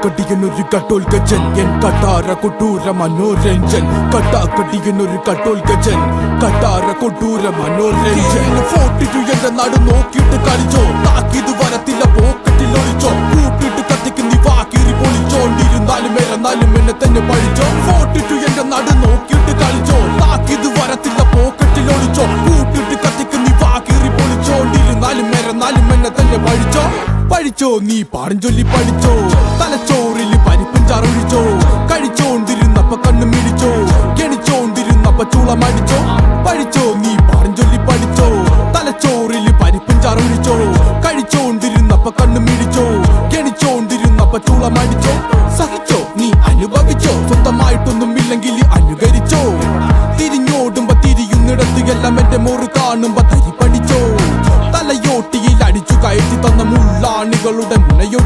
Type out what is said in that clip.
കട്ടാക്കടിയനൊരു കട്ടോൽ ഗജൻ N കട്ടാര കൊട്ടൂര Manoranjan കട്ടാക്കടിയനൊരു കട്ടോൽ ഗജൻ കട്ടാര കൊട്ടൂര Manoranjan 42 എന്റെ നാട് നോക്കിയിട്ട് കളിച്ചോ താക്കിത് വരത്തില്ല പോക്കറ്റിൽ ഒളിച്ചോ കൂട്ടിട്ട് കത്തിക്ക് നീ വാക്കീറി പൊളിച്ചോണ്ടിരുന്നാലും മേലെന്നാലും എന്നെ തന്നെ പഴിച്ചോ 42 എന്റെ നാട് നോക്കിയിട്ട് കളിച്ചോ താക്കിത് വരത്തില്ല പോക്കറ്റിൽ ഒളിച്ചോ കൂട്ടിട്ട് കത്തിക്ക് നീ വാക്കീറി പൊളിച്ചോണ്ടിരുന്നാലും മേലെന്നാലും എന്നെ തന്നെ പഴിച്ചോ നീ പാടും ചൊല്ലി പഠിച്ചോ തലച്ചോറിൽ പരിപ്പും ചാറൊഴിച്ചോ കഴിച്ചോണ്ടിരുന്നപ്പ കണ്ണു മിടിച്ചോ കെണിച്ചോണ്ടിരുന്നപ്പ ചൂളമടിച്ചോ നീ പാടും ചൊല്ലി പഠിച്ചോ തലച്ചോറിൽ പരിപ്പും ചാറൊഴിച്ചോ കഴിച്ചോണ്ടിരുന്നപ്പ കണ്ണു മിടിച്ചോ കെണിച്ചോണ്ടിരുന്നപ്പ ചൂളമടിച്ചോ സഹിച്ചോ നീ അനുഭവിച്ചോ സ്വന്തമായിട്ടൊന്നും ഇല്ലെങ്കിൽ അനുകരിച്ചോ തിരിഞ്ഞോടുമ്പോ തിരിയുന്നിടത്ത് എല്ലാം എന്റെ മോറ് കാണുമ്പോ തരി പഠിച്ചോ തലയോട്ടിയിൽ അടിച്ചു കയറ്റി തന്ന മുള്ളാണികളുടെ മുനയോ